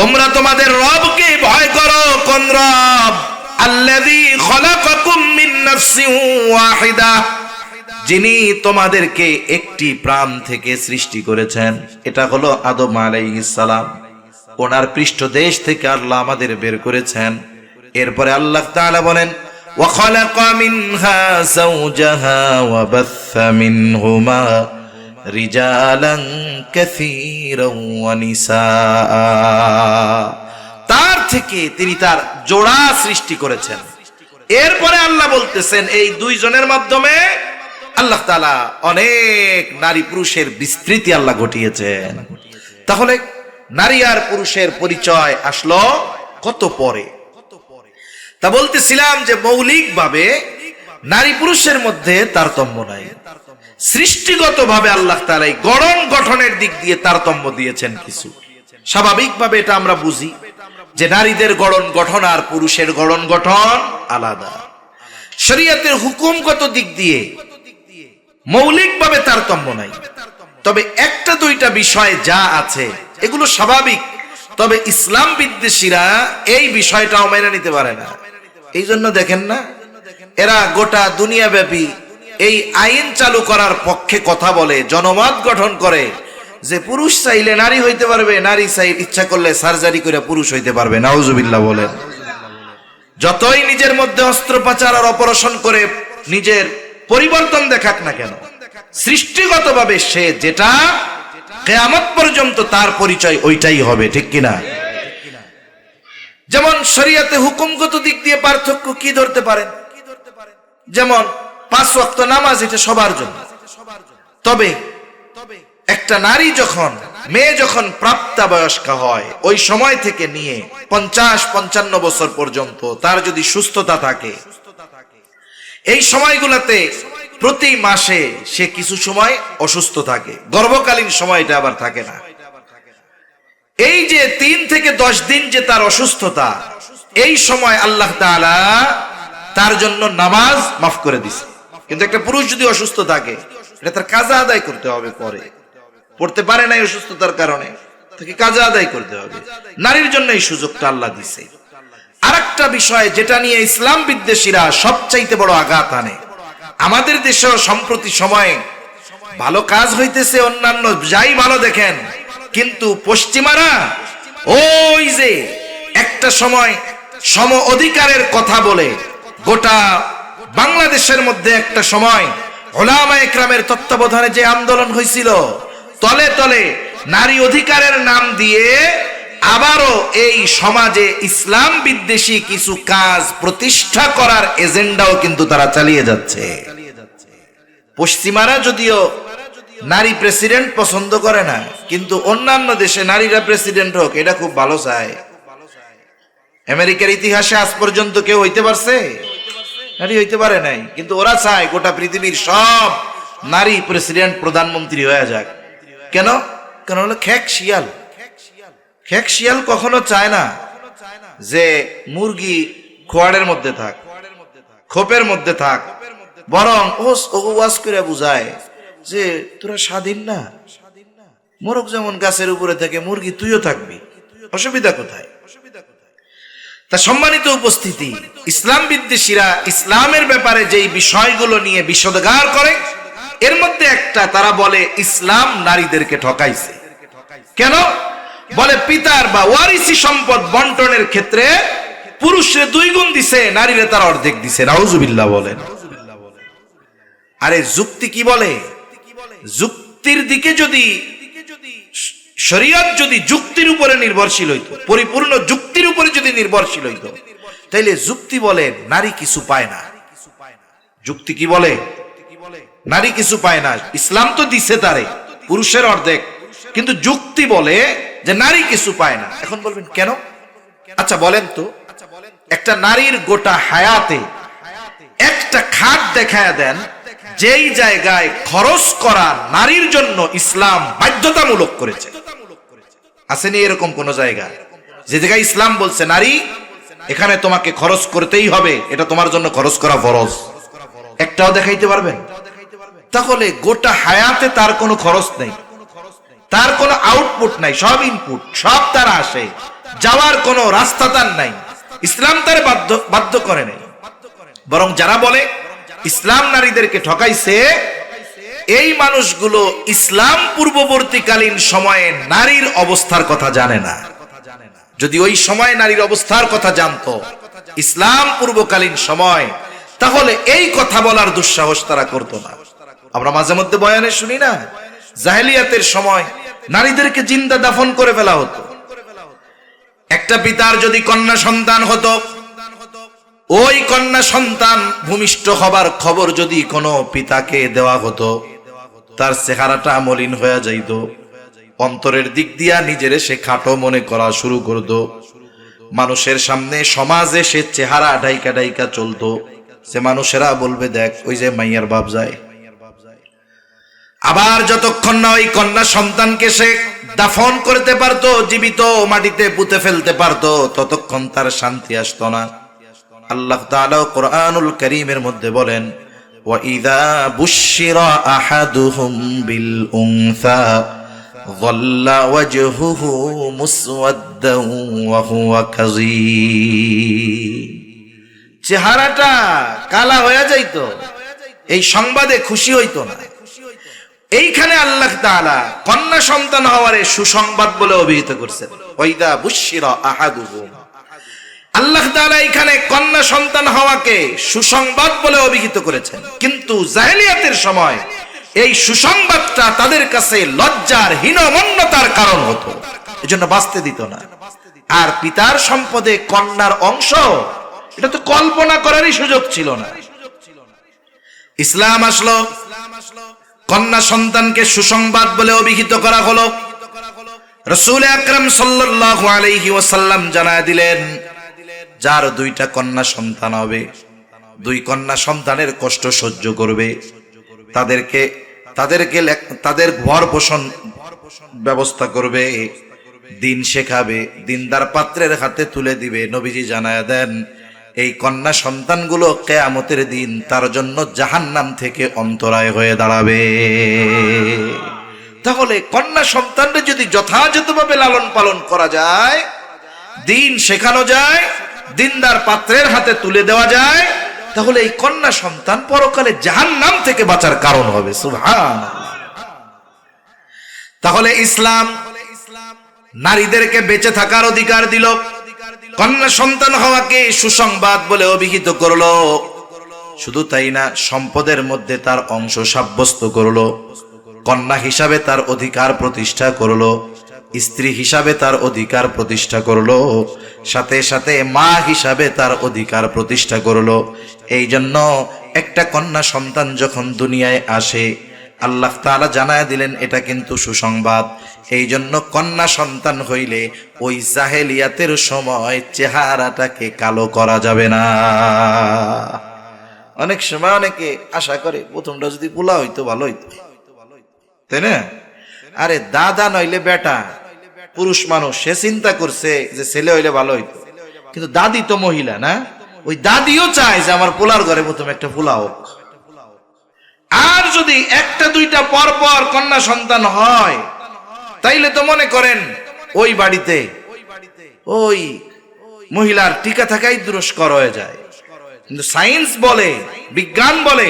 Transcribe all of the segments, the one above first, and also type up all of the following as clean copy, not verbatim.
তোমরা তোমাদের রবকে ভয় করো। কোন রব? আল্লাযী খলাকাকুম মিন নাফসিন ওয়াহিদা, যিনি তোমাদেরকে একটি প্রাণ থেকে সৃষ্টি করেছেন। এটা হলো আদম আলাইহিস সালাম। ওনার পৃষ্ঠদেশ থেকে আল্লাহ আমাদের বের করেছেন। এরপরে আল্লাহ তাআলা বলেন, ওয়া খালাকা মিনহা যাওজাহা ওয়া বাসসা মিনহুমা রিজালান কাসীরান ওয়া নিসাআ। তার থেকে তিনি তার জোড়া সৃষ্টি করেছেন। এরপরে আল্লাহ বলতেছেন এই দুইজনের মাধ্যমে আল্লাহ তাআলা অনেক নারী পুরুষের বিস্তৃতি আল্লাহ ঘটিয়েছেন। তাহলে নারী আর পুরুষের পরিচয় আসলো কত পরে। তা বলতেছিলাম যে মৌলিকভাবে নারী পুরুষের মধ্যে তারতম্য নাই। সৃষ্টিগতভাবে আল্লাহ তাআলা গড়ন গঠনের দিক দিয়ে তারতম্য দিয়েছেন কিছু। স্বাভাবিকভাবে এটা আমরা বুঝি যে নারীদের গড়ন গঠন আর পুরুষের গড়ন গঠন আলাদা। শরীয়তের হুকুমগত দিক দিয়ে মৌলিকভাবে তারতম্য নাই, তবে একটা দুইটা বিষয় যা আছে এগুলো স্বাভাবিক। তবে ইসলাম বিদ্বেষীরা এই বিষয়টাও মেনে নিতে পারে না। এই জন্য দেখেন না, এরা গোটা দুনিয়াব্যাপী এই আইন চালু করার পক্ষে কথা বলে, জনমত গঠন করে যে পুরুষ চাইলে নারী হইতে পারবে, নারী ইচ্ছা করলে সার্জারি করে পুরুষ হইতে পারবে। নাউজুবিল্লাহ বলেন। যতই নিজের মধ্যে অস্ত্রোপচার আর অপারেশন করে নিজের পরিবর্তন দেখাক না কেন, সৃষ্টিগতভাবে সে যেটা, কিয়ামত পর্যন্ত তার পরিচয় ওইটাই হবে। ঠিক কিনা? যেমন শরীয়তে হুকুমগত দিক দিয়ে পার্থক্য কি ধরতে পারেন? যেমন 5 ওয়াক্ত নামাজ, এটা সবার জন্য। তবে একটা নারী যখন, মেয়ে যখন প্রাপ্তবয়স্কা হয়, ওই সময় থেকে নিয়ে 50-55 বছর পর্যন্ত তার যদি সুস্থতা থাকে, এই সময়গুলোতে প্রতি মাসে সে কিছু সময় অসুস্থ থাকে। গর্ভকালীন সময়টা আবার থাকে না। এই যে 3 থেকে 10 দিন যে তার অসুস্থতা, এই সময় আল্লাহ তাআলা তার জন্য নামাজ মাফ করে দিছে। কিন্তু একটা পুরুষ যদি অসুস্থ থাকে, এটা তার কাজা আদায় করতে হবে। পরে পড়তে পারে না অসুস্থতার কারণে, তাকে কাজা আদায় করতে হবে। নারীর জন্য এই সুযোগটা আল্লাহ দিছে। আরেকটা বিষয় যেটা নিয়ে ইসলাম বিদ্বেষীরা সবচাইতে বড় আঘাত আনে, আমাদের দেশেও সম্প্রতি সময়ে ভালো কাজ হইতেছে, অন্যান্য যাই ভালো দেখেন, কিন্তু পশ্চিমারা ওই যে একটা সময় সম অধিকারের কথা বলে গোটা বাংলাদেশের মধ্যে একটা সময় উলামায়ে কেরামের তত্ত্বাবধানে যে আন্দোলন হয়েছিল, তলে তলে নারী অধিকারের নাম দিয়ে আবারও এই সমাজে ইসলাম বিদ্বেষী কিছু কাজ প্রতিষ্ঠা করার এজেন্ডাও কিন্তু তারা চালিয়ে যাচ্ছে। পশ্চিমারা যদিও নারী প্রেসিডেন্ট পছন্দ করে না, কিন্তু অন্যান্য দেশে নারীরা প্রেসিডেন্ট হোক এটা খুব ভালো চায়। আমেরিকার ইতিহাসে আজ পর্যন্ত কেউ হইতে পারছে? নারী হইতে পারে নাই, কিন্তু ওরা চায় গোটা পৃথিবীর সব নারী প্রেসিডেন্ট, প্রধানমন্ত্রী হয়ে যাক। কেন? কেন হলো খেক শিয়াল। খেক শিয়াল কখনো চায় না যে মুরগি খোয়াড়ের মধ্যে থাক, খোপের মধ্যে থাক, বরং ওয়াজ করে বুঝায় যে তোরা স্বাধীন না, মোরগ যেমন গাছের উপরে থাকে, মুরগি তুইও থাকবি, অসুবিধা কোথায়? তা সম্মানিত উপস্থিতি, ইসলাম বিদ্বেষীরা ইসলামের ব্যাপারে যেই বিষয়গুলো নিয়ে বিষোদগার করে, এর মধ্যে একটা, তারা বলে ইসলাম নারীদেরকে ঠকাইছে। কেন? বলে পিতার বা ওয়ারিসি সম্পদ বন্টনের ক্ষেত্রে পুরুষরে 2 গুণ দিছে, নারীরে তার অর্ধেক দিছে। নাউজুবিল্লাহ বলেন। আরে যুক্তি কি বলে? যুক্তির দিকে যদি শরীয়ত যদি যুক্তির উপরে নির্ভরশীল হইতো, পরিপূর্ণ যুক্তির উপরে যদি নির্ভরশীল হইতো, তাইলে যুক্তি বলে নারী কিছু পায় না। যুক্তি কি বলে? নারী কিছু পায় না। ইসলাম তো দিছে তারে পুরুষের অর্ধেক, কিন্তু যুক্তি বলে যে নারী কিছু পায় না। এখন বলবেন কেন? আচ্ছা বলেন তো, একটা নারীর গোটা হায়াতে একটা খাত দেখায় দেন যেই জায়গায় খরচ করা নারীর জন্য ইসলাম বাধ্যতামূলক করেছে। আসেনি এরকম কোন জায়গা যে জায়গায় ইসলাম বলছে নারী এখানে তোমাকে খরচ করতেই হবে, এটা তোমার জন্য খরচ করা ফরজ? একটাও দেখাইতে পারবেন? তাহলে গোটা হায়াতে তার কোনো খরচ নেই, তার কোনো আউটপুট নাই, সব ইনপুট, সব তার আসে। যাওয়ার কোনো রাস্তা তার নাই, ইসলাম তার বাধ্য করে নাই। বরং যারা বলে ইসলাম নারীদেরকে ঠকাইছে, এই মানুষগুলো ইসলাম পূর্ববর্তীকালীন সময়ে নারীর অবস্থার কথা জানে না। যদি ওই সময় নারীর অবস্থার কথা জানতো, ইসলাম পূর্বকালীন সময়, তাহলে এই কথা বলার দুঃসাহস তারা করতো না। আমরা মাঝে মধ্যে বয়ানে শুনি না, জাহেলিয়াতের সময় নারীদেরকে জিন্দা দাফন করে ফেলা হতো। একটা পিতার যদি কন্যা সন্তান হতো, ওই কন্যা সন্তান ভূমিষ্ঠ হবার খবর যদি কোনো পিতাকে দেওয়া হতো, তার চেহারাটা মলিন হয়ে যাইত, অন্তরের দিক দিয়া নিজেরে সে খাটো মনে করা শুরু করত, মানুষের সামনে সমাজে সে চেহারা ডাইকা ডাইকা চলতো, সে মানুষেরা বলবে দেখ ওই যে মাইয়ার বাপ যায়। আবার যতক্ষণ না ওই কন্যা সন্তানকে সে দাফন করতে পারতো, জীবিত মাটিতে পুঁতে ফেলতে পারতো, ততক্ষণ তার শান্তি আসতো না। আল্লাহ তাআলা কোরআনুল কারীমের মধ্যে বলেন, ওয়া ইযা বুশশিরা আহাদুহুম বিল উনসা যাল্লা ওয়াজহুহু মুসওয়াদ্দান ওয়া হুয়া কাযীম। চেহারাটা কালা হয়ে যাইতো, এই সংবাদে খুশি হইতো না। এইখানে আল্লাহ তাআলা কন্যা সন্তান হওয়ারে সুসংবাদ বলে অভিহিত করছেন। ওয়া ইযা বুশশিরা আহাদুহুম, আল্লাহ তাআলা এখানে কন্যা সন্তান হওয়াকে সুসংবাদ বলে অভিহিত করেছেন। কিন্তু জাহেলিয়াতের সময় এই সুসংবাদটা তাদের কাছে লজ্জার হীনমন্যতার কারণ হতো, এজন্য বাঁচতে দিত না। আর পিতার সম্পদে কন্যার অংশ, এটা তো কল্পনা করারই সুযোগ ছিল না। ইসলাম আসলো, কন্যা সন্তানকে সুসংবাদ বলে অভিহিত করা হলো। রাসূল আকরাম সাল্লাল্লাহু আলাইহি ওয়াসাল্লাম জানায় দিলেন, যার দুইটা কন্যা সন্তান হবে, দুই কন্যা সন্তানের কষ্ট সহ্য করবে, তাদেরকে তাদের ভরণ পোষণ ব্যবস্থা করবে, দিন শেখাবে, দিনদার পাত্রের হাতে তুলে দিবে। নবীজি জানায়া দেন, এই কন্যা সন্তানগুলো কিয়ামতের দিন তার জন্য জাহান্নাম থেকে অন্তরায় হয়ে দাঁড়াবে। তাহলে কন্যা সন্তানকে যদি যথাযথভাবে লালন পালন করা যায়, দিন শেখানো যায়, দিনদার পাত্রের হাতে তুলে দেওয়া যায়, তাহলে এই কন্যা সন্তান পরকালে জাহান্নাম থেকে বাঁচার কারণ হবে। সুবহানাল্লাহ। তাহলে ইসলাম নারীদেরকে বেঁচে থাকার অধিকার দিল, কন্যা সন্তান হওয়াকে সুসংবাদ বলে অভিহিত করলো। শুধু তাই না, সম্পদের মধ্যে তার অংশ সাব্যস্ত করলো, কন্যা হিসাবে তার অধিকার প্রতিষ্ঠা করলো, স্ত্রী হিসাবে তার অধিকার প্রতিষ্ঠা করলো, সাথে সাথে মা হিসাবে তার অধিকার প্রতিষ্ঠা করলো। এই জন্য একটা কন্যা সন্তান যখন দুনিয়ায় আসে, আল্লাহ তাআলা জানায় দিলেন এটা কিন্তু সুসংবাদ। এই জন্য কন্যা সন্তান হইলে ওই জাহেলিয়াতের সময় চেহারাটাকে কালো করা যাবে না। অনেক সময় অনেকে আশা করে প্রথমটা যদি পোলা হইতো ভালো হইতো, তাই না? আরে দাদা নইলে বেটা, পুরুষ মানুষ, সে চিন্তা করছে যে ছেলে হইলে ভালো হইতো, কিন্তু দাদি তো মহিলা না, ওই দাদিও চায় যে আমার পোলার ঘরে প্রথমে একটা পোলা হোক। আর যদি একটা দুইটা পর পর কন্যা সন্তান হয়, তাইলে তো মনে করেন ওই বাড়িতে ওই মহিলার টিকা থাকাই দুষ্কর হয়ে যায়। কিন্তু সায়েন্স বলে, বিজ্ঞান বলে,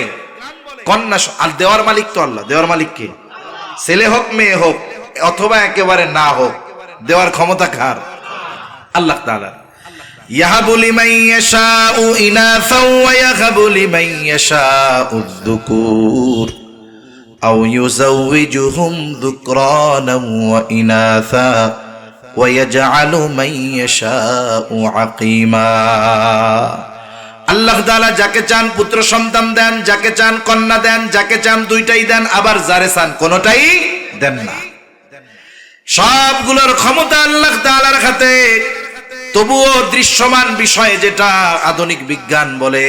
কন্যা আর দেওয়ার মালিক তো আল্লাহ। দেওয়ার মালিক কে? ছেলে হোক মেয়ে হোক অথবা একেবারে না হোক, দেওয়ার ক্ষমতা কার? আল্লাহ তাআলা। ইয়াহাবু লিমান ইয়াশাউ ইনাসা ওয়া ইয়াহাবু লিমান ইয়াশাউ যুকুর আও ইউযাওয়িজুহুম যুকরানান ওয়া ইনাসা ওয়া ইয়াজআলু মান ইয়াশাউ আকীমা। আল্লাহ তাআলা যাকে চান পুত্র সন্তান দেন, যাকে চান কন্যা দেন, যাকে চান দুইটাই দেন, আবার যারে চান কোনোটাই দেন না। সবগুলোর ক্ষমতা আল্লাহ তাআলার হাতে। তবুও দৃশ্যমান বিষয় যেটা আধুনিক বিজ্ঞান বলে,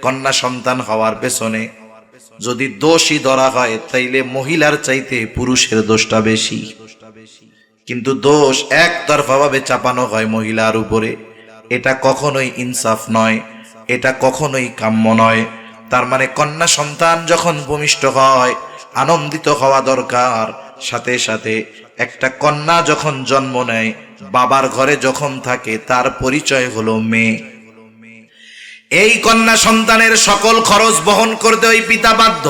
কন্যা সন্তান হওয়ার পেছনে যদি দোষী ধরা হয়, তাইলে মহিলার চাইতে পুরুষের দোষটা বেশি। কিন্তু দোষ একতরফা ভাবে চাপানো হয় মহিলার উপরে, এটা কখনোই ইনসাফ নয়, এটা কখনোই কাম্য নয়। তার মানে কন্যা সন্তান যখন ভূমিষ্ঠ হয়, আনন্দিত হওয়া দরকার। সাথে সাথে একটা কন্যা যখন জন্ম নেয়, বাবার ঘরে যখন থাকে তার পরিচয় হলো মেয়ে। এই কন্যা সন্তানের সকল খরচ বহন করতে ওই পিতা বাধ্য।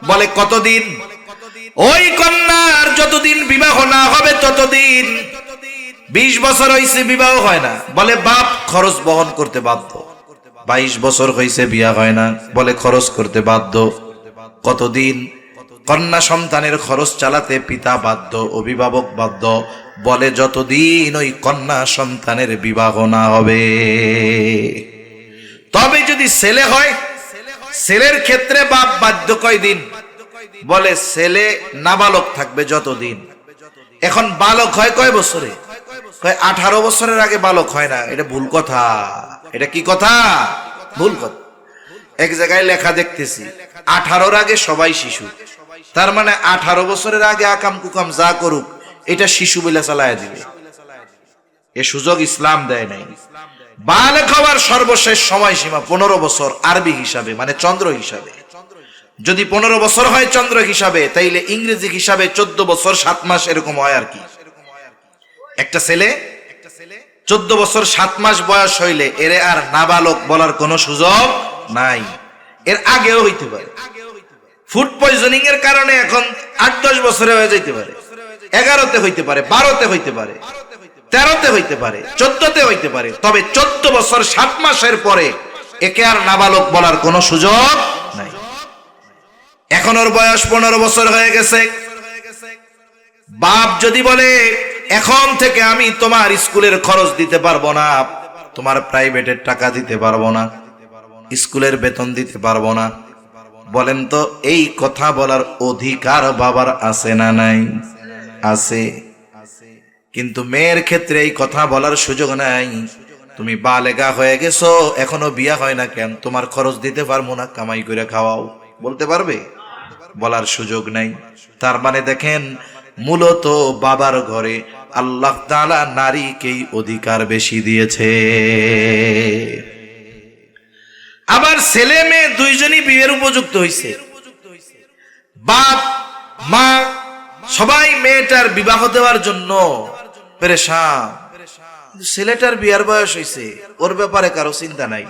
বলে কতদিন? ওই কন্যার যতদিন বিবাহ না হবে ততদিন। 20 বছর হইছে বিবাহ হয় না, বলে বাপ খরচ বহন করতে বাধ্য। 22 বছর হইছে বিয়া হয় না, বলে খরচ করতে বাধ্য। কতদিন? কন্যা সন্তানের খরচ চালাতে পিতা বাধ্য, অভিভাবক বাধ্য। বলে যতদিন ওই কন্যা সন্তানের বিবাহ না হবে। তবে যদি ছেলে হয়, ছেলের ক্ষেত্রে বাপ বাধ্য কয়দিন? বলে ছেলে নাবালক থাকবে যতদিন। এখন বালক হয় কয় বছরে? 18 বছরের আগে বালক হয় না। এটা ভুল কথা। এটা কি কথা? ভুল কথা। এক জায়গায় লেখা দেখতেছি 18-র আগে সবাই শিশু। তার মানে 18 বছরের আগে আকাম কুকাম যা করুক এটা শিশু বলে চালায় দিবে। এ সুযোগ ইসলাম দেয় নাই। বালক হওয়ার সর্বশেষ সময়সীমা 15 বছর আরবি হিসাবে, মানে চন্দ্র হিসাবে। যদি 15 বছর হয় চন্দ্র হিসাবে, তাইলে ইংরেজি হিসাবে 14 বছর 7 মাস এরকম হয় আর কি। একটা ছেলে 14 বছর 7 মাস বয়স হইলে এরে আর নাবালক বলার কোনো সুযোগ নাই। এর আগেও হইতে পারে। ফুড পয়জনিং এর কারণে এখন 8-10 বছরে হয়ে যাইতে পারে, 11তে হইতে পারে, 12তে হইতে পারে, 13তে হইতে পারে, 14তে হইতে পারে। তবে 14 বছর 7 মাসের পরে একে আর নাবালক বলার কোনো সুযোগ নাই। এখন ওর বয়স 15 বছর হয়ে গেছে। বাপ যদি বলে এখন থেকে আমি তোমার স্কুলের খরচ দিতে পারবো না, তোমার প্রাইভেটের টাকা দিতে পারবো না, স্কুলের বেতন দিতে পারবো না, বলেন তো এই কথা বলার অধিকার বাবার আছে না নাই? আছে। কিন্তু মেয়ের ক্ষেত্রে এই কথা বলার সুযোগ নাই। তুমি বালেগা হয়ে গেছো, এখনো বিয়া হয় না কেন? তোমার খরচ দিতে পারবো না, কামাই করে খাওয়াও, বলতে পারবে? বলার সুযোগ নাই। তার মানে দেখেন, মূলত বাবার ঘরে আল্লাহ তাআলা নারীকেই অধিকার বেশি দিয়েছে। আবার ছেলে মেয়ে দুইজনই বিয়ের উপযুক্ত হইছে। বাপ মা সবাই মেয়েটার বিবাহ দেওয়ার জন্য পেরেশান। ছেলেটার বিয়ার বয়স হইছে, ওর ব্যাপারে কারো চিন্তা নাই।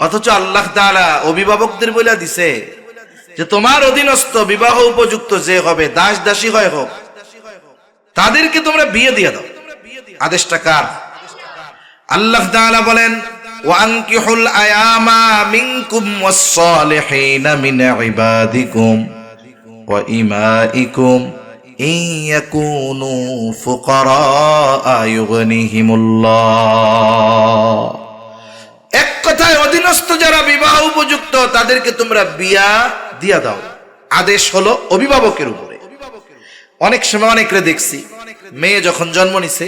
অথচ আল্লাহ তাআলা অভিভাবকদের বলে দিছে যে তোমার অধীনস্থ বিবাহ উপযুক্ত যে হবে, দাস দাসী হয় হোক, তাদেরকে তোমরা বিয়ে দিয়ে দাও। আদেশটা কার? আল্লাহ তাআলা বলেন ওয়ানকিহুল আয়ামা মিনকুম ওয়াস-সালিহিনা মিন ইবাদিকুম ওয়া ইমাইকুম ইন ইয়াকুনু ফুকারা ইউগনিহিমুল্লাহ। এক কথায় অধীনস্থ যারা বিবাহ উপযুক্ত তাদেরকে তোমরা বিয়া দিয়া দাও। আদেশ হলো অভিভাবকের উপরে। অনেক সময় অনেকরে দেখছি মেয়ে যখন জন্ম নিছে,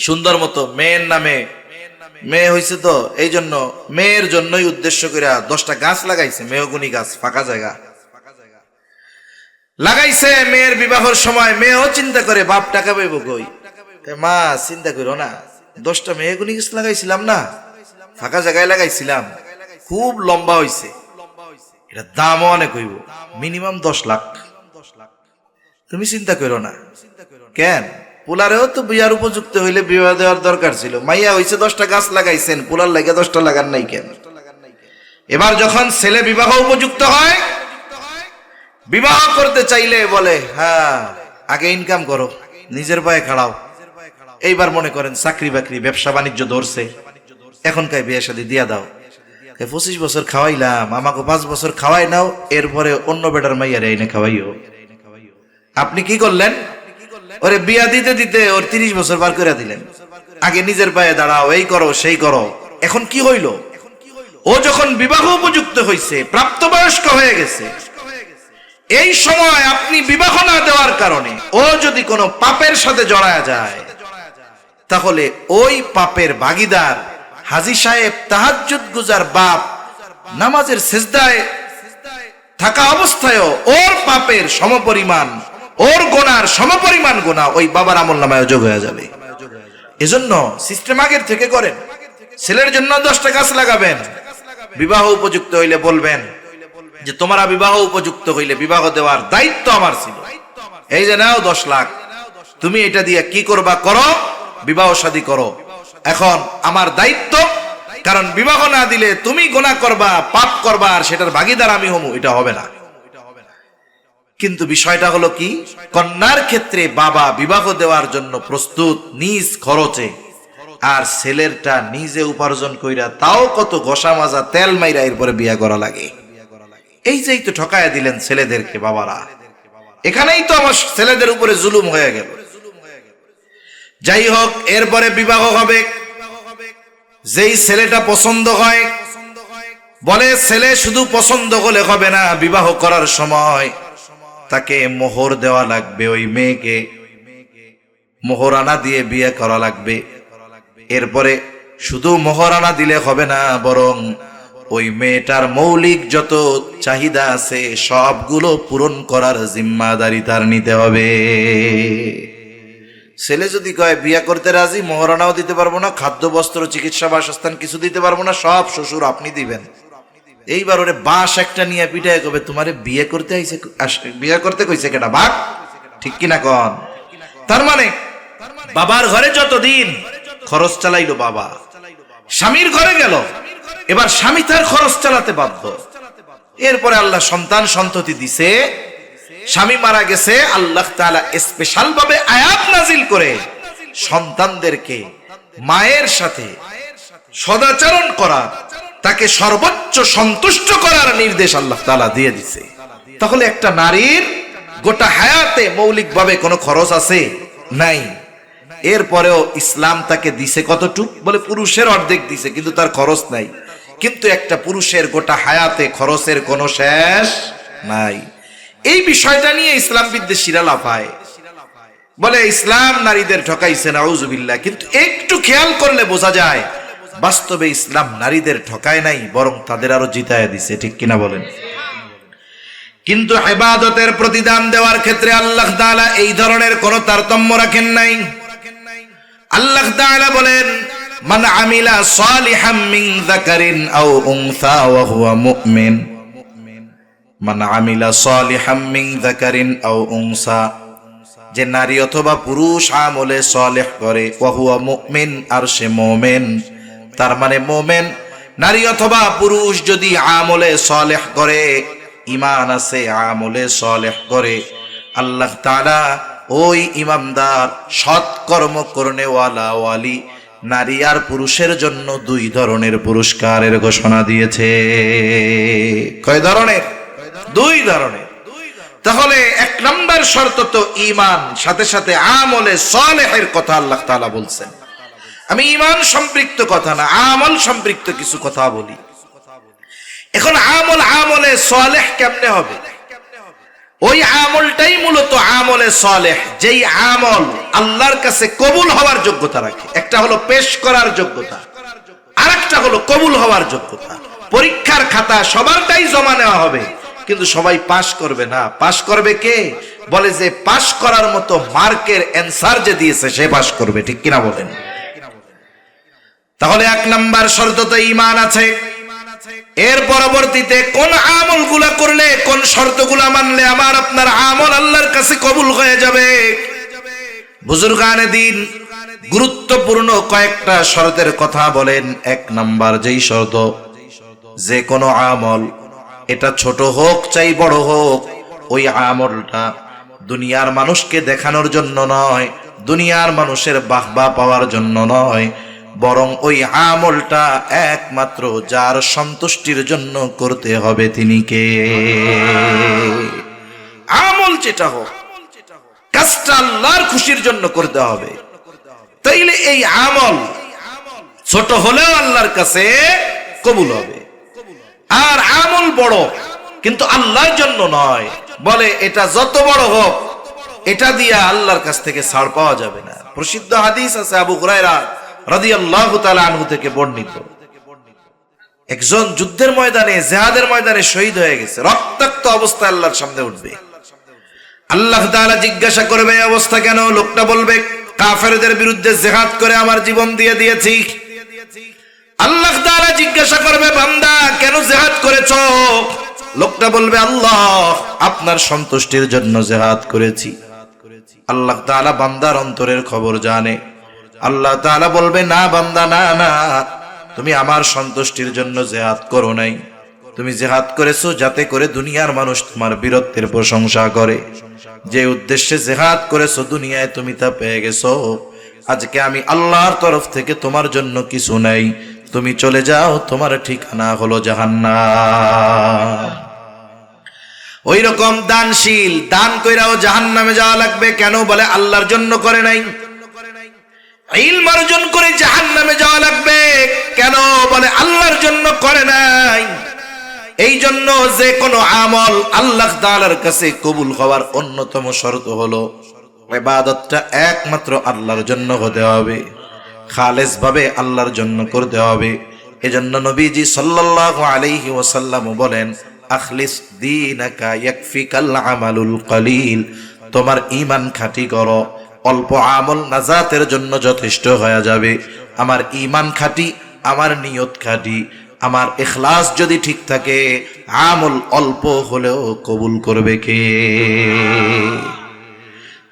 সুন্দর মতো মেয়ের নামে মেয়ে হয়েছে, তো এই জন্য মেয়ের জন্যই উদ্দেশ্য করে 10টা গাছ লাগাইছে, মেহগুনি গাছ, ফাঁকা জায়গা লাগাইছে। মেয়ের বিবাহের সময় মেয়েও চিন্তা করে বাপ টাকা পাইব কই। মা চিন্তা করো না, 10টা মেহগুনি গাছ লাগাইছিলাম না, ফাঁকা জায়গায় লাগাইছিলাম, খুব লম্বা হইছে, এটা দামও অনেক হইব, মিনিমাম 10 লাখ। তুমি চিন্তা করো না। কেন? পোলারেও তো বিয়ার উপযুক্ত হইলে বিবাহ দেওয়ার দরকার ছিল। মাইয়া হইছে 10টা গাছ লাগাইছেন, পোলার লাগে 10টা লাগান নাই কেন? এবার যখন ছেলে বিবাহ উপযুক্ত হয়, বিবাহ করতে চাইলে বলে হ্যাঁ আগে ইনকাম করো, নিজের পায়ে খাড়াও। এইবার মনে করেন চাকরি বাকরি ব্যবসা বাণিজ্য ধরছে, এখনকার বিয়ে শাদী দিয়া দাও। 25 বছর খাওয়াইলাম, আমাকে 5 বছর খাওয়াই নাও, এরপরে অন্য বেটার মাইয়ারে এনে খাওয়াইও। আপনি কি করলেন? ওরে বিয়া দিতে দিতে ওর 30 বছর বার করে দিলেন। আগে নিজের পায়ে দাঁড়াও, এই করো সেই করো। এখন কি হইল? ও যখন বিবাহ উপযুক্ত হয়েছে, প্রাপ্তবয়স্ক হয়ে গেছে, এই সময় আপনি বিবাহ না দেওয়ার কারণে ও যদি কোনো পাপের সাথে জড়ায়া যায়, তাহলে ওই পাপের ভাগীদার হাজী সাহেব, তাহাজ্জুদ গুজার বাপ, নামাজের সিজদায় থাকা অবস্থায়ও ওর পাপের সমপরিমাণ, ওর গোনার সমপরিমাণ গোনা ওই বাবার আমলনামায় যোগ হয়ে যাবে। এজন্য সিস্টেম আগের থেকে করেন। ছেলের জন্য 10টা গাছ লাগাবেন, বিবাহ উপযুক্ত হইলে বলবেন যে তোমরা বিবাহ উপযুক্ত হইলে বিবাহ দেওয়ার দায়িত্ব আমার ছিল, এই যে নাও 10 লাখ। তুমি এটা দিয়ে কি করবা করো, বিবাহ শাদী করো। এখন আমার দায়িত্ব, কারণ বিবাহ না দিলে তুমি গুনাহ করবা, পাপ করবা, আর সেটার ভাগীদার আমি হমু, এটা হবে না। কিন্তু বিষয়টা হলো কি, কন্যার ক্ষেত্রে বাবা বিবাহ দেওয়ার জন্য প্রস্তুত নিজ খরচে, আর ছেলেরটা নিজে উপার্জন কইরা, তাও কত ঘষা মাজা তেল মাইরা এরপরে বিয়া করা লাগে। এই যেই তো ঠকায়া দিলেন ছেলেদেরকে বাবারা, এখানেই তো আমার ছেলেদের উপরে জুলুম হয়ে গেল। যাই হোক, এরপরে বিবাহ হবে। যেই ছেলেটা পছন্দ হয়, বলে ছেলে শুধু পছন্দ হলে হবে না, বিবাহ করার সময় তাকে মোহর দেওয়া লাগবে, ওই মেয়েকে মোহরানা দিয়ে বিয়ে করা লাগবে। এরপরে শুধু মোহরানা দিলে হবে না, বরং ওই মেয়েটার মৌলিক যত চাহিদা আছে সবগুলো পূরণ করার জিম্মাদারি তার নিতে হবে। ছেলে যদি কয় বিয়ে করতে রাজি, মোহরানাও দিতে পারবো না, খাদ্য বস্ত্র চিকিৎসা বাসস্থান কিছু দিতে পারবো না, সব শ্বশুর আপনি দিবেন। এইবার ওরে বাঁশ একটা নিয়ে পিটায় কবে তোমারে বিয়ে করতে আইছে, বিয়ে করতে কইছে কেডা, ভাগ, ঠিক কিনা কন? তার মানে বাবার ঘরে যতদিন খরচ চালাইলো বাবা, স্বামীর ঘরে গেল, এবার স্বামী তার খরচ চালাতে বাধ্য। এরপরে আল্লাহ সন্তান সন্ততি দিছে, স্বামী মারা গেছে, আল্লাহ তাআলা স্পেশাল ভাবে আয়াত নাজিল করে সন্তানদেরকে মায়ের সাথে সদাচরণ করা, তাকে সর্বোচ্চ সন্তুষ্ট করার নির্দেশ আল্লাহ তাআলা দিয়ে দিছে। তাহলে একটা নারীর গোটা হায়াতে মৌলিকভাবে কোনো খরচ আছে? নাই। এরপরেও ইসলাম তাকে দিছে কতটুক, বলে পুরুষের অর্ধেক দিছে, কিন্তু তার খরচ নাই। কিন্তু একটা পুরুষের গোটা হায়াতে খরচের কোনো শেষ নাই। এই বিষয়টা নিয়ে ইসলাম বিদ্বেষীরা লাফায়, বলে ইসলাম নারীদের ঠকাইছে, নাউজুবিল্লাহ। কিন্তু একটু খেয়াল করলে বোঝা যায় বাস্তবে ইসলাম নারীদের ঠকায় নাই, বরং তাদের আরো জিতায় দিছে, ঠিক কিনা বলেন? কিন্তু ইবাদতের প্রতিদান দেওয়ার ক্ষেত্রে আল্লাহ তাআলা এই ধরনের কোন তারতম্য রাখেন নাই। আল্লাহ তাআলা বলেন, মান আমিলা সালিহাম মিন যাকারিন আও উনসা ওয়া হুয়া মুমিন। মান আমিলা সালিহাম মিন যাকারিন আও উনসা, যে নারী অথবা পুরুষ আমলে সালেহ করে, ওয়া হুয়া মুমিন, আর সে মুমিন। তার মানে মুমিন নারী অথবা পুরুষ যদি আমলে সালেহ করে, ঈমান আছে, আমলে সালেহ করে, আল্লাহ তাআলা ওই ইমানদার সৎ কর্ম করনেওয়ালা ওয়ালি নারী আর পুরুষের জন্য দুই ধরনের পুরস্কারের ঘোষণা দিয়েছে। কয় ধরনের? দুই ধরনের। তাহলে এক নম্বর শর্ত তো ঈমান, সাথে সাথে আমলে সালেহের কথা আল্লাহ তাআলা বলছেন। আমি ঈমান সম্পৃক্ত কথা না, আমল সম্পৃক্ত কিছু কথা বলি। এখন আমলে সালেহ কেমনে হবে? ওই আমলটাই মূলত আমলে সালেহ, যেই আমল আল্লাহর কাছে কবুল হওয়ার যোগ্যতা রাখে। একটা হলো পেশ করার যোগ্যতা, আর একটা হলো কবুল হওয়ার যোগ্যতা। পরীক্ষার খাতা সবারটাই জমা নেওয়া হবে, কিন্তু সবাই পাস করবে না। পাস করবে কে? বলে যে পাস করার মতো মার্কের অ্যানসার যে দিয়েছে সে পাস করবে, ঠিক কিনা বলেন? তাহলে এক নাম্বার শর্ত তো ঈমান আছে। এর পরবর্তীতে কোন আমলগুলা করলে, কোন শর্তগুলা মানলে আমার আপনার আমল আল্লাহর কাছে কবুল হয়ে যাবে? বুজুর্গানে দিন গুরুত্বপূর্ণ কয়েকটা শর্তের কথা বলেন। এক নাম্বার যেই শর্ত, যে কোনো আমল, এটা ছোট হোক চাই বড় হোক, ওই আমলটা দুনিয়ার মানুষকে দেখানোর জন্য নয়, দুনিয়ার মানুষের বাহবা পাওয়ার জন্য নয়, বরং ওই আমলটা একমাত্র যার সন্তুষ্টির জন্য করতে হবে তিনি কে? আমল যেটা হোক, কাজটা আল্লাহর খুশির জন্য করতে হবে। তাইলে এই আমল ছোট হলেও আল্লাহর কাছে কবুল হবে। আর আমল বড় কিন্তু আল্লাহর জন্য নয়, বলে এটা যত বড় হোক এটা দিয়ে আল্লাহর কাছ থেকে ছাড় পাওয়া যাবে না। প্রসিদ্ধ হাদিস আছে আবু হুরায়রা রাদিয়াল্লাহু তাআলা আনহু থেকে বর্ণিত, একজন যুদ্ধের ময়দানে, জিহাদের ময়দানে শহীদ হয়ে গেছে, রক্তাক্ত অবস্থায় আল্লাহর সামনে উঠবে। আল্লাহ তাআলা জিজ্ঞাসা করবে এই অবস্থা কেন? লোকটা বলবে কাফেরদের বিরুদ্ধে জিহাদ করে আমার জীবন দিয়ে দিয়েছি। আল্লাহ তাআলা জিজ্ঞাসা করবে বান্দা কেন জিহাদ করেছো? লোকটা বলবে আল্লাহ আপনার সন্তুষ্টির জন্য জিহাদ করেছি। আল্লাহ তাআলা বান্দার অন্তরের খবর জানে। আল্লাহ তাআলা বলবে, না বান্দা, না না, তুমি আমার সন্তুষ্টির জন্য জিহাদ করো নাই, তুমি জিহাদ করেছো যাতে করে দুনিয়ার মানুষ তোমার বীরত্বের প্রশংসা করে। যে উদ্দেশ্যে জিহাদ করেছো দুনিয়ায় তুমি তা পেয়ে গেছো। আজকে আমি আল্লাহর তরফ থেকে তোমার জন্য কিছু নাই, তুমি চলে যাও, তোমার ঠিকানা হলো জাহান্নাম। ওই রকম দানশীল, দান কইরাও জাহান্নামে যাওয়া লাগবে। কেন? বলে আল্লাহর জন্য করে নাই। ইলম অর্জন করে জাহান্নামে যাওয়া লাগবে। কেন? বলে আল্লাহর জন্য করে নাই। এই জন্য যে কোনো আমল আল্লাহ তাআলার কাছে কবুল হওয়ার অন্যতম শর্ত হলো ইবাদতটা একমাত্র আল্লাহর জন্য হতে হবে, খালেস ভাবে আল্লাহর জন্য করতে হবে। এজন্য নবীজি সাল্লাল্লাহু আলাইহি ওয়াসাল্লাম বলেন, আখলিস দীনাকা ইয়াকফিকাল আমালুল কলিল। তোমার ঈমান খাঁটি করো, অল্প আমল নাজাতের জন্য যথেষ্ট হয়ে যাবে। আমার ঈমান খাঁটি, আমার নিয়ত খাঁটি, আমার ইখলাস যদি ঠিক থাকে, আমল অল্প হলেও কবুল করবে কে?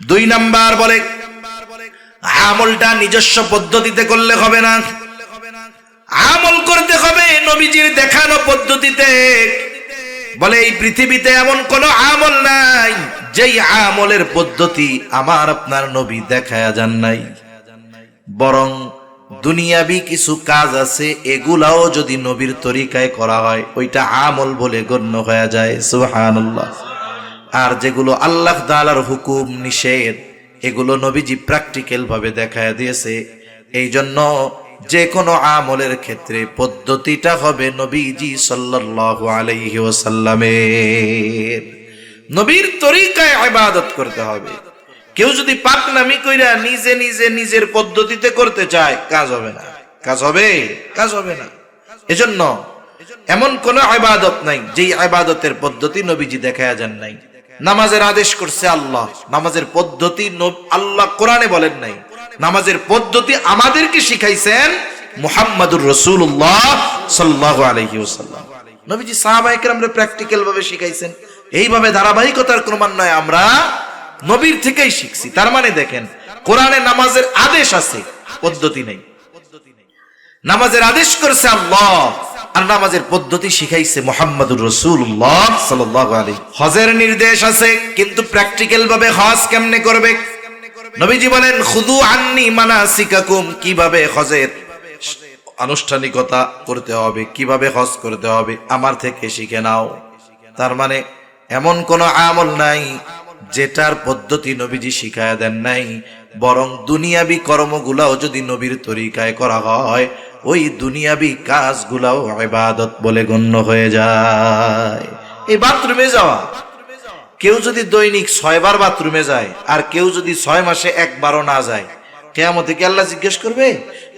2 নাম্বার বলে আমলটা নিজস্ব পদ্ধতিতে করলে হবে না, আমল করতে হবে নবীজির দেখানো পদ্ধতিতে। বলে এই পৃথিবীতে এমন কোন আমল নাই যেই আমলের পদ্ধতি আমার আপনার নবী দেখায়া যান নাই। বরং দুনিয়াবি কিছু কাজ আছে, এগুলাও যদি নবীর তরিকায় করা হয় ওইটা আমল বলে গণ্য হয়ে যায়। সুবহানাল্লাহ। আর যেগুলো আল্লাহ তাআলার হুকুম নিষেধ, এগুলো নবীজি প্র্যাকটিক্যাল ভাবে দেখায় দিয়েছে। এই জন্য যে কোনো আমলের ক্ষেত্রে পদ্ধতিটা হবে নবীজি সাল্লাল্লাহু আলাইহি ওয়াসাল্লামের। নবীর তরিকায় ইবাদত করতে হবে। কেউ যদি পাকনামি কইরা নিজে নিজে নিজের পদ্ধতিতে করতে চায়, কাজ হবে না। কাজ হবে? কাজ হবে না। এজন্য এমন কোন ইবাদত নাই যেই ইবাদতের পদ্ধতি নবীজি দেখায়া যান নাই। নামাজের আদেশ করছে আল্লাহ, নামাজের পদ্ধতি আল্লাহ কোরআনে বলেন নাই। নামাজের পদ্ধতি আমাদেরকে শিখাইছেন মুহাম্মাদুর রাসূলুল্লাহ সাল্লাল্লাহু আলাইহি ওয়াসাল্লাম। নবীজি সাহাবায়ে কেরামরে প্র্যাকটিক্যাল ভাবে শিখাইছেন। এইভাবে ধারাবাহিকতার ক্রমান্বয়ে আমরা নবীর থেকেই শিখছি। তার মানে দেখেন, কোরআনে নামাজের আদেশ আছে, পদ্ধতি নেই। নামাজের আদেশ করেছে আল্লাহ, আর নামাজের পদ্ধতি শিখাইছে মুহাম্মাদুর রাসূলুল্লাহ সাল্লাল্লাহু আলাইহি। হজের নির্দেশ আছে, কিন্তু প্র্যাকটিক্যাল ভাবে হজ কেমনে করবে? নবীজি বলেন, খুযু আন্নী মানাসিকাকুম। কিভাবে হজের আনুষ্ঠানিকতা করতে হবে, কিভাবে হজ করতে হবে, আমার থেকে শিখে নাও। তার মানে এমন কোন আমল নাই যেটার পদ্ধতি নবীজি শিখায়া দেন নাই। বরং দুনিয়াবি কর্মগুলাও যদি নবীর তরিকায় করা হয়, ওই দুনিয়াবি কাজগুলাও ইবাদত বলে গণ্য হয়ে যায়। এই বাথরুমে যাওয়া, কেউ যদি দৈনিক 6 বার বাথরুমে যায়, আর কেউ যদি 6 মাসে একবারও না যায়, কিয়ামতে কি আল্লাহ জিজ্ঞেস করবে,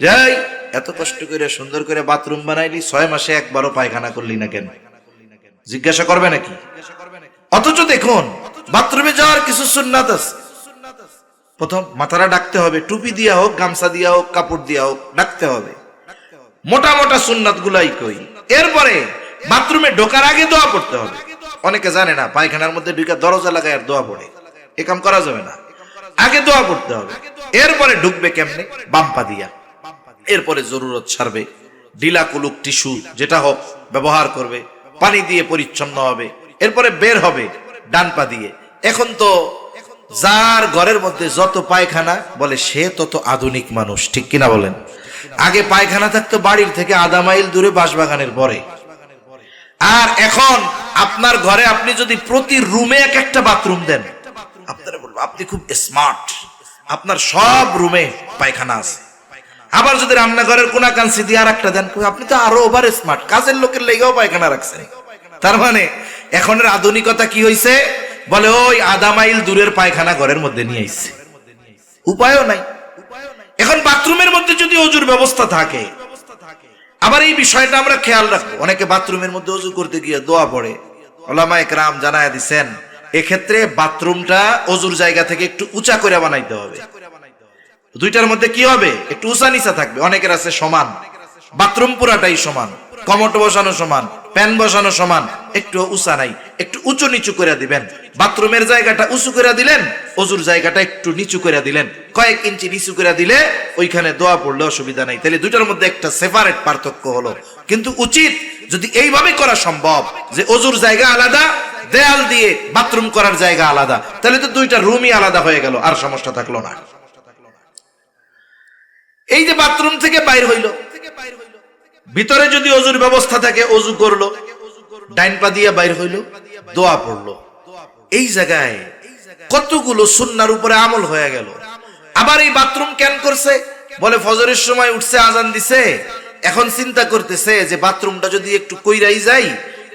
যাই এত কষ্ট করে সুন্দর করে বাথরুম বানাইলি, 6 মাসে একবারও পায়খানা করলি না কেন? জিজ্ঞাসা করবে নাকি? অথচ দেখুন, বাথরুমে যাওয়ার কিছু সুন্নাত আছে। প্রথম মাথাটা ঢাকতে হবে, টুপি দিয়া হোক, গামছা দিয়া হোক, কাপড় দিয়া হোক, ঢাকতে হবে। মোটা মোটা সুন্নাত গুলাই কই। এরপরে বাথরুমে ঢোকার আগে দোয়া পড়তে হবে। অনেকে জানে না, পায়খানার মধ্যে ঢুকে দরজা লাগায় আর দোয়া পড়ে, এ কাম করা যাবে না। আগে দোয়া পড়তে হবে। এরপরে ঢুকবে কেমনে? বাম পা দিয়া। এরপরে জরুরত ছাড়বে, ঢিলা কুলুক টিস্যু যেটা হোক ব্যবহার করবে, পানি দিয়ে পরিচ্ছন্ন হবে। এরপরে বের হবে ডান পা দিয়ে। এখন তো যার ঘরের মধ্যে যত পায়খানা, বলে সে তত আধুনিক মানুষ, ঠিক কিনা বলেন? আগে পায়খানা থাকতো বাড়ির থেকে আধা মাইল দূরে বাঁশবাগানের পরে। আর এখন আপনার ঘরে আপনি যদি প্রতি রুমে এক একটা বাথরুম দেন, আপনারা বলবো আপনি খুব স্মার্ট, আপনার সব রুমে পায়খানা আছে। আবার যদি রান্নাঘরের কোনা কাঞ্চি দিয়ে আর একটা দেন, আপনি তো আরো ওভার স্মার্ট, কাজের লোকের লেগেও পায়খানা রাখছেন। তার মানে এখনের আধুনিকতা কি হয়েছে? বলে ওই আধা মাইল দূরের পায়খানা ঘরের মধ্যে নিয়ে আসছে, উপায়ও নাই। এখন বাথরুমের মধ্যে যদি ওযুর ব্যবস্থা থাকে, আবার এই বিষয়টা আমরা খেয়াল রাখবো। অনেকে বাথরুমের মধ্যে ওযু করতে গিয়ে দোয়া পড়ে। উলামায়ে কেরাম জানায়া দিচ্ছেন, এক্ষেত্রে বাথরুমটা ওযুর জায়গা থেকে একটু উঁচা করে বানাইতে হবে। দুইটার মধ্যে কি হবে? একটু উঁচা নিচা থাকবে। অনেকের আছে সমান, বাথরুম পুরাটাই সমান, কমোড বসানো সমান, প্যান বসানো সমান, একটু উঁচা নাই, একটু উঁচু নিচু করে দিবেন। বাথরুমের জায়গাটা উঁচু করে দিলেন, অজুর জায়গাটা একটু নিচু করে দিলেন, কয়েক ইঞ্চি নিচু করে দিলে ওইখানে দোয়া পড়লে অসুবিধা নাই। তাহলে দুইটার মধ্যে একটা সেপারেট পার্থক্য হলো। কিন্তু উচিত যদি এইভাবে করা সম্ভব যে অজুর জায়গা আলাদা, দেয়াল দিয়ে বাথরুম করার জায়গা আলাদা, তাহলে তো দুইটা রুমই আলাদা হয়ে গেল, আর সমস্যা থাকলো না। এই যে বাথরুম থেকে বাইর হইল, ভিতরে যদি অজুর ব্যবস্থা থাকে অজু করলো, ডাইন পা দিয়ে বাইর হইল, দোয়া পড়লো, এই জায়গায় কতগুলো সুন্নাহর উপরে আমল হয়ে গেল। আবার এই বাথরুম কেন করছে? বলে ফজরের সময় উঠছে, আজান দিছে, এখন চিন্তা করতেছে যে বাথরুমটা যদি একটু কইরাই যাই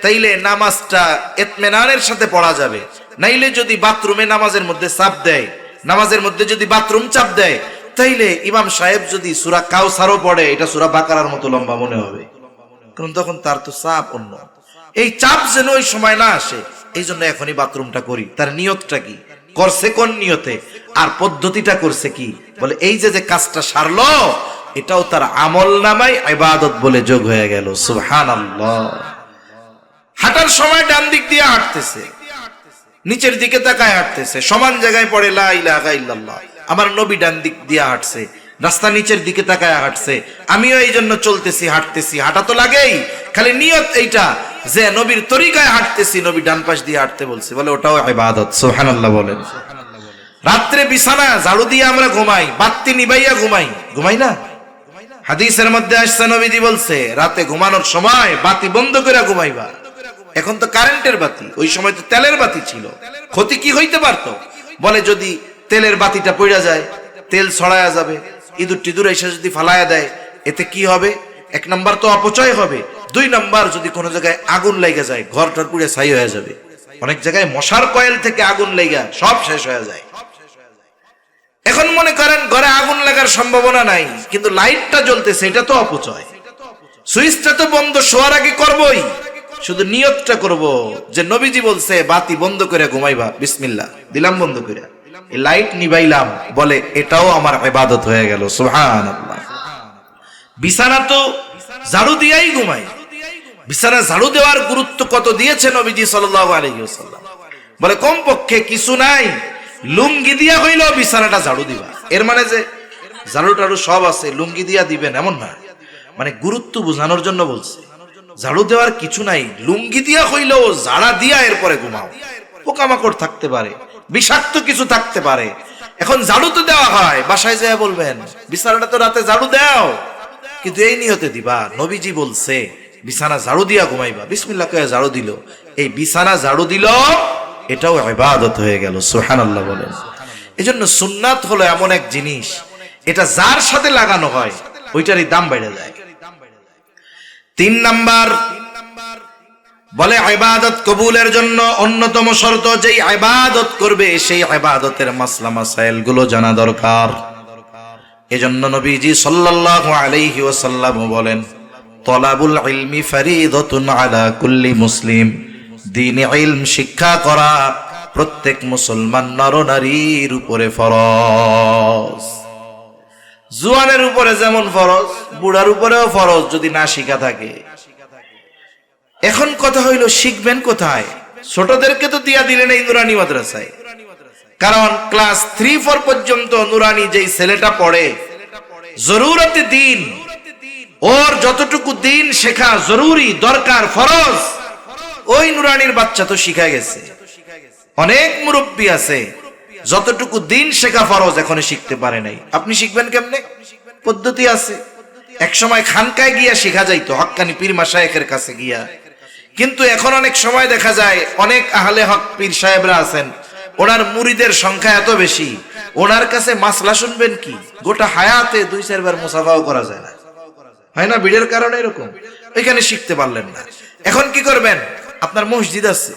তাইলে নামাজটা ইতমিনানের সাথে পড়া যাবে। নাইলে যদি বাথরুমে নামাজের মধ্যে চাপ দেয়, নামাজের মধ্যে যদি বাথরুম চাপ দেয়, তাইলে ইমাম সাহেব যদি সূরা কাউসারও পড়ে, এটা সূরা বাকারার মতো লম্বা মনে হবে, কারণ তখন তার তো চাপ অন্য। এই চাপ যেন ওই সময় না আসে, এই জন্য এখনই বাথরুমটা করি। তার নিয়তটা কি করছে, কোন নিয়তে, আর পদ্ধতিটা করছে কি? বলে এই যে কাজটা সারলো, এটাও তার আমল নামায় ইবাদত বলে যোগ হয়ে গেল। সুবহানাল্লাহ। হাঁটার সময় ডান দিক দিয়ে হাঁটতেছে, নিচের দিকে তাকায় হাঁটতেছে, সমান জায়গায় পড়ে লা ইলাহা ইল্লাল্লাহ। আমার নবী ডান দিক দিয়ে হাঁটছে, রাস্তা নিচের দিকে তাকায় হাঁটছে, আমিও এই জন্য চলতেছি, হাঁটতেছি। হাঁটা তো লাগেই, খালি নিয়ত এইটা যে নবীর তরিকায় হাঁটতেছি, নবী ডান পাশ দিয়ে হাঁটতে বলছে, বলে ওটাও ইবাদত। সুবহানাল্লাহ বলেন। রাত্রে বিছানা ঝাড়ু দিয়ে আমরা ঘুমাই, বাতি নিবাইয়া ঘুমাই, ঘুমাই না? হাদিসের মধ্যে আসছে, নবীজি বলছে রাতে ঘুমানোর সময় বাতি বন্ধ করে ঘুমাইবা। এখন তো কারেন্টের বাতি, ওই সময় তো তেলের বাতি ছিল। ক্ষতি কি হইতে পারতো? বলে যদি তেলের বাতিটা পড়া যায়, তেল ছড়ায়া যাবে, ইঁদুর টিদুর এসে যদি ফালায়া দেয়, এতে কি হবে? এক নাম্বার তো অপচয় হবে, দুই নাম্বার যদি কোনো জায়গায় আগুন লেগে যায়, ঘরটার পুড়ে ছাই হয়ে যাবে। অনেক জায়গায় মশার কয়েল থেকে আগুন লেগে সব শেষ হয়ে যায়। এখন মনে করেন ঘরে আগুন লাগার সম্ভাবনা নাই, কিন্তু লাইটটা জ্বলতেছে, এটা তো অপচয়। সুইচটা তো বন্ধ শোয়ার আগে করবই, শুধু নিয়তটা করব যে নবীজি বলছে বাতি বন্ধ করে ঘুমাইবা, বিসমিল্লাহ দিলাম বন্ধ করে, এই লাইট নিবাইলাম, বলে এটাও আমার ইবাদত হয়ে গেল। সুবহানাল্লাহ। বিছানা তো ঝাড়ু দিয়াই ঘুমাই। বিছানা ঝাড়ু দেওয়ার গুরুত্ব কত দিয়েছে নবীজি সাল্লাল্লাহু আলাইহি ওয়াসাল্লাম। বলে কমপক্ষে কিছু নাই, লুঙ্গি দিয়া হইলেও বিছানাটা ঝাড়ু দিবা। এর মানে যে ঝাড়ু টাড়ু সব আছে, লুঙ্গি দিয়া দিবেন এমন না, মানে গুরুত্ব বোঝানোর জন্য বলছে। ঝাড়ু দেওয়ার কিছু নাই, লুঙ্গি দিয়া হইলেও ঝাড়া দিয়া এরপরে ঘুমাও। পোকামাকড় থাকতে পারে, বিষাক্ত কিছু থাকতে পারে। এখন ঝাড়ু তো দেওয়া হয়, বাসায় যায় বলবেন বিছানাটা তো রাতে ঝাড়ু দাও, কিন্তু এই নিয়তে দিবা নবীজি বলছে বিছানা ঝাড়ু দিয়া ঘুমাইবা, বিসমিল্লাহ কয়ে ঝাড়ু দিল, এই বিছানা ঝাড়ু দিল, এটাও ইবাদত হয়ে গেল। সুবহানাল্লাহ বলেন। এজন্য সুন্নাত হলো এমন এক জিনিস, এটা যার সাথে লাগানো হয় ওইটারই দাম বেড়ে যায়। 3 নাম্বার বলে ইবাদত কবুলের জন্য অন্যতম শর্ত, যেই ইবাদত করবে সেই ইবাদতের মাসলা মাসাইল গুলো জানা দরকার। এজন্য নবীজি সাল্লাল্লাহু আলাইহি ওয়াসাল্লাম বলেন, তলাবুল ইলমি ফরিদাতুন আলা কুল্লি মুসলিম। দ্বীনি ইলম শিক্ষা করা প্রত্যেক মুসলমান নরনারীর উপরে ফরজ। জুয়ানের উপরে যেমন ফরজ, বুড়ার উপরেও ফরজ যদি না শিখা থাকে। এখন কথা হইল শিখবেন কোথায়? ছোটদেরকে তো দিয়া দিলেন এই নুরানি মাদ্রাসায়, কারণ ক্লাস 3-4 পর্যন্ত নুরানি যেই ছেলেটা পড়ে, জরুরতে দিন, ওর যতটুকু দিন শেখা জরুরি, দরকার, ফরজ, ওই নুরানির বাচ্চা তো শিখা গেছে। অনেক মুরব্বী আছে যতটুকু দিন শেখা ফরজ এখনো শিখতে পারে নাই। আপনি শিখবেন কেমনে? পদ্ধতি আছে। এক সময় খানকায় গিয়া শেখা যাইতো, হক্কানি পীর মাশায়েখের কাছে গিয়া, কিন্তু এখন অনেক সময় দেখা যায় অনেক আহলে হক পীর সাহেবরা আছেন, ওনার মুরিদের সংখ্যা এত বেশি, ওনার কাছে মাসলা শুনবেন কি, গোটা হায়াতে 2-4 বার মুসাফাও করা যায় না, হয় না? ভিড়ের কারণে এরকম, ওইখানে শিখতে পারলেন না। এখন কি করবেন? আপনার মসজিদ আছে,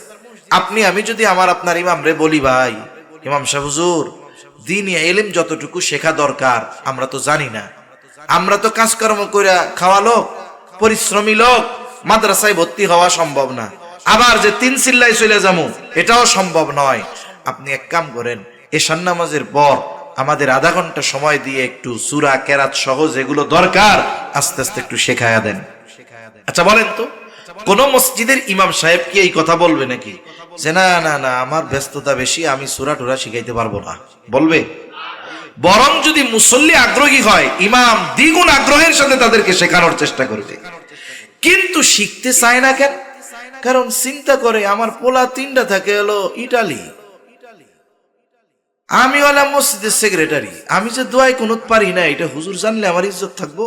আপনি আমি যদি আপনার ইমাম রে বলি, ভাই ইমাম সাহেব হুজুর দ্বীনি ইলম যতটুকু শেখা দরকার আমরা তো জানি না, আমরা তো কাজকর্ম করে খাওয়া লোক, পরিশ্রমী লোক, মাদ্রাসায় ভর্তি হওয়া সম্ভব না, আবার যে 3 চিল্লায় চলে যাবো এটাও সম্ভব নয়। আপনি এক কাম করেন, এশার নামাজের পর আমাদের আধা ঘন্টা সময় দিয়ে একটু সূরা কেরাত সহ যেগুলো দরকার আস্তে আস্তে একটু শেখায়া দেন। আচ্ছা বলেন তো, কোন মসজিদের ইমাম সাহেব কি এই কথা বলবে নাকি যে না না না আমার ব্যস্ততা বেশি, আমি সূরা টুরা শিখাইতে পারবো না? বলবে? বরং যদি মুসল্লি আগ্রহী হয়, ইমাম দ্বিগুণ আগ্রহের সাথে তাদেরকে শেখানোর চেষ্টা করবে। কিন্তু শিখতে চায় না কেন? কারণ চিন্তা করে আমার পোলা তিনটা থাকে হলো ইটালি, আমি হলাম মসজিদের সেক্রেটারি, আমি যে দোয়ায় কুনুত পারি না, এটা হুজুর জানলে আমার ইজ্জত থাকবো?